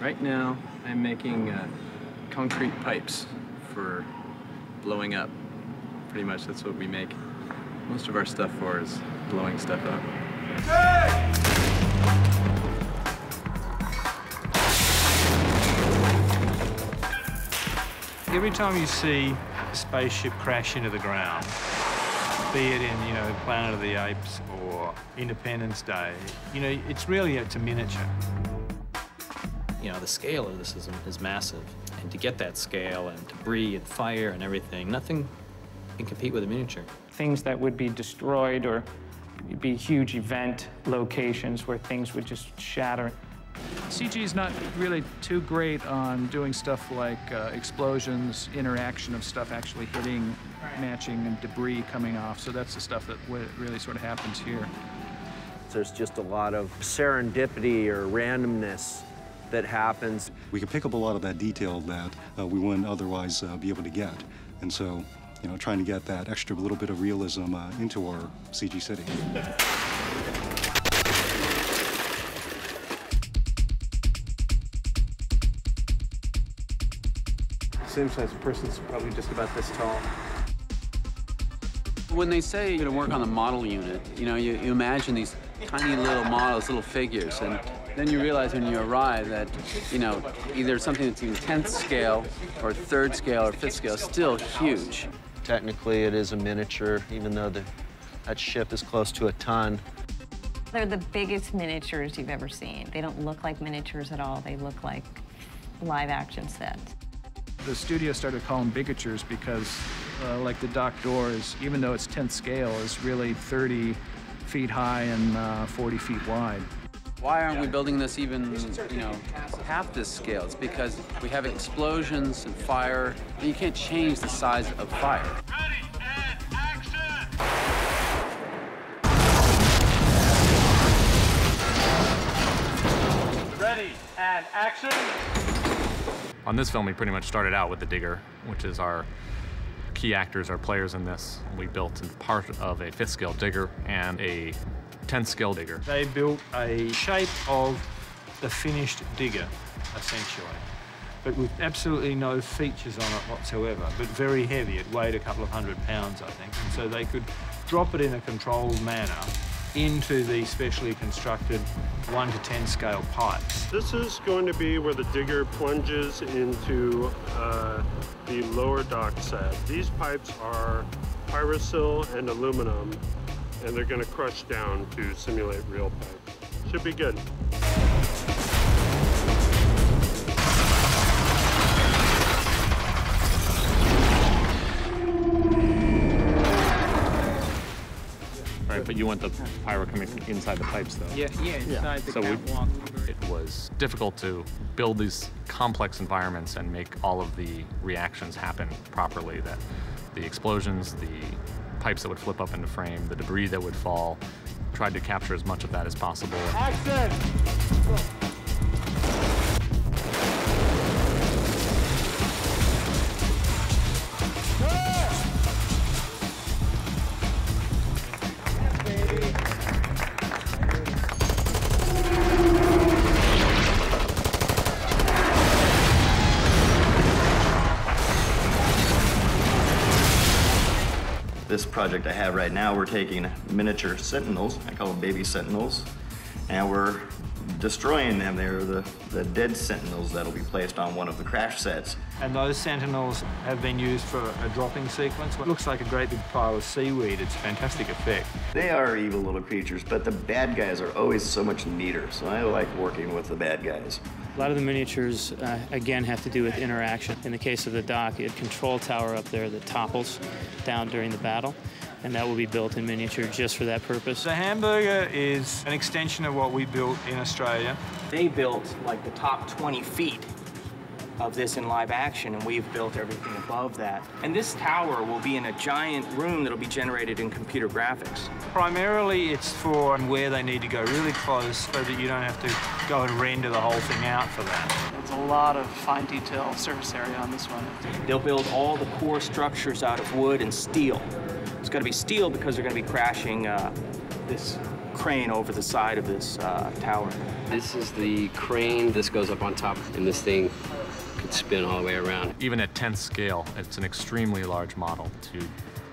Right now, I'm making concrete pipes for blowing up. Pretty much that's what we make most of our stuff for, is blowing stuff up. Hey! Every time you see a spaceship crash into the ground, be it in, Planet of the Apes or Independence Day, it's a miniature. The scale of this is massive. And to get that scale and debris and fire and everything, nothing can compete with a miniature. Things that would be destroyed or be huge event locations where things would just shatter. CG is not really too great on doing stuff like explosions, interaction of stuff actually hitting, matching, and debris coming off. So that's the stuff that really sort of happens here. There's just a lot of serendipity or randomness that happens. We can pick up a lot of that detail that we wouldn't otherwise be able to get. And so, trying to get that extra little bit of realism into our CG city. Same size person's probably just about this tall. When they say you're going to work on the model unit, you imagine these tiny little models, little figures, and then you realize when you arrive that, either something that's even 10th scale or 3rd scale or 5th scale, still huge. Technically, it is a miniature, even though that ship is close to a ton. They're the biggest miniatures you've ever seen. They don't look like miniatures at all. They look like live-action sets. The studio started calling bigatures because, like the dock doors, even though it's 10th scale, is really 30 feet high and 40 feet wide. Why aren't we building this even, half this scale? It's because we have explosions and fire, and you can't change the size of fire. Ready and action! Ready and action! On this film, we pretty much started out with the Digger, which is our key actors, our players in this. We built part of a 5th scale Digger and a 10th scale Digger. They built a shape of the finished Digger, essentially, but with absolutely no features on it whatsoever, but very heavy. It weighed a couple of 100 pounds, I think, and so they could drop it in a controlled manner into the specially constructed 1 to 10 scale pipes. This is going to be where the Digger plunges into the lower dock set. These pipes are pyrosil and aluminum, and they're going to crush down to simulate real pipe. Should be good. Right, but you want the pyro coming from inside the pipes, though. Yeah, inside the catwalk. It was difficult to build these complex environments and make all of the reactions happen properly. That the explosions, the pipes that would flip up into frame, the debris that would fall, tried to capture as much of that as possible. Action! This project I have right now, we're taking miniature Sentinels, I call them baby Sentinels, and we're destroying them. They're the dead Sentinels that'll be placed on one of the crash sets. And those Sentinels have been used for a dropping sequence. It looks like a great big pile of seaweed. It's a fantastic effect. They are evil little creatures, but the bad guys are always so much neater, so I like working with the bad guys. A lot of the miniatures, again, have to do with interaction. In the case of the dock, you had a control tower up there that topples down during the battle, and that will be built in miniature just for that purpose. The Hamburger is an extension of what we built in Australia. They built like the top 20 feet of this in live action, and we've built everything above that. And this tower will be in a giant room that'll be generated in computer graphics. Primarily, it's for where they need to go really close so that you don't have to go and render the whole thing out for that. There's a lot of fine detail surface area on this one. They'll build all the core structures out of wood and steel. It's got to be steel because they're going to be crashing this crane over the side of this tower. This is the crane. This goes up on top, and this thing could spin all the way around. Even at 10th scale, it's an extremely large model to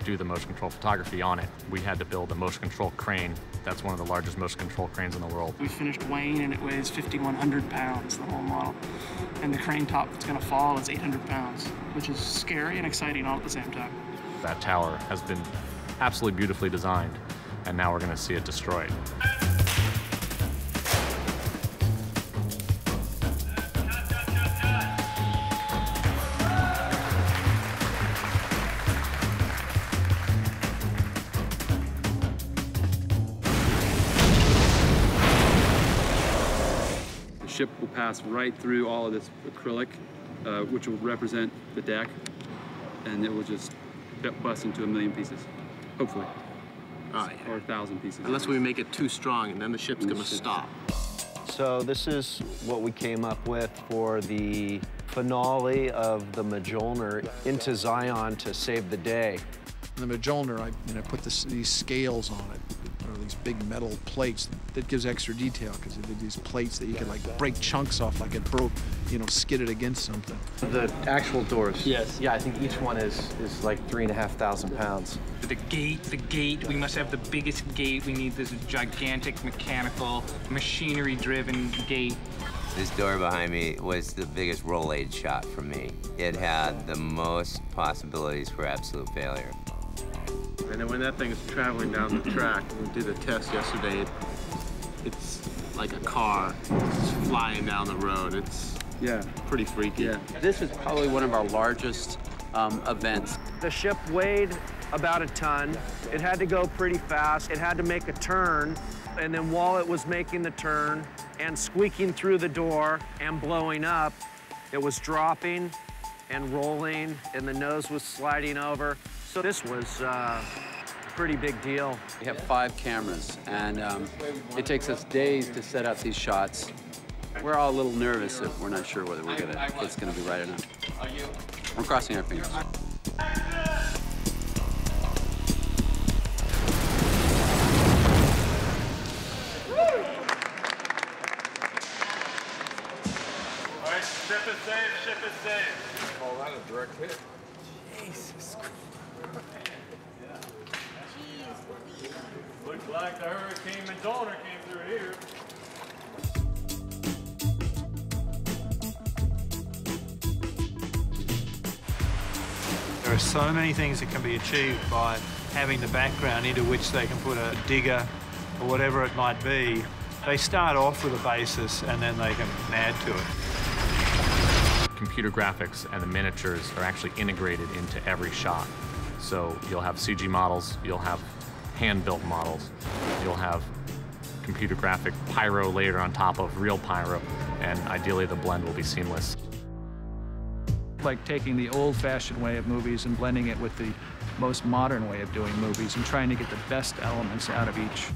do the motion control photography on it. We had to build a motion control crane. That's one of the largest motion control cranes in the world. We finished Wayne and it weighs 5,100 pounds, the whole model. And the crane top that's gonna fall is 800 pounds, which is scary and exciting all at the same time. That tower has been absolutely beautifully designed, and now we're gonna see it destroyed. The ship will pass right through all of this acrylic, which will represent the deck, and it will just bust into 1,000,000 pieces, hopefully, or 1,000 pieces. Unless we make it too strong, and then the ship's going to stop. So this is what we came up with for the finale of the Mjolnir into Zion to save the day. The Mjolnir, I put these scales on it, or these big metal plates. That gives extra detail because it did these plates that you could like break chunks off, like it broke, skidded against something. The actual doors. Yes. Yeah, I think each one is like 3,500 pounds. The gate, we must have the biggest gate. We need this gigantic mechanical, machinery-driven gate. This door behind me was the biggest roll aid shot for me. It had the most possibilities for absolute failure. And then when that thing is traveling down the track, we did a test yesterday, it's like a car just flying down the road. It's pretty freaky. Yeah. This is probably one of our largest events. The ship weighed about a ton. It had to go pretty fast. It had to make a turn. And then while it was making the turn and squeaking through the door and blowing up, it was dropping and rolling, and the nose was sliding over. So this was a pretty big deal. We have 5 cameras, and it takes us days to set up these shots. We're all a little nervous if we're not sure whether it's gonna be right or not. We're crossing our fingers. Ship is safe, ship is safe. Call that a direct hit. Jesus Christ. Looks like the Hurricane Mjolnir came through here. There are so many things that can be achieved by having the background into which they can put a digger or whatever it might be. They start off with a basis and then they can add to it. Computer graphics and the miniatures are actually integrated into every shot. So you'll have CG models, you'll have hand-built models, you'll have computer graphic pyro layered on top of real pyro, and ideally the blend will be seamless. Like taking the old-fashioned way of movies and blending it with the most modern way of doing movies and trying to get the best elements out of each.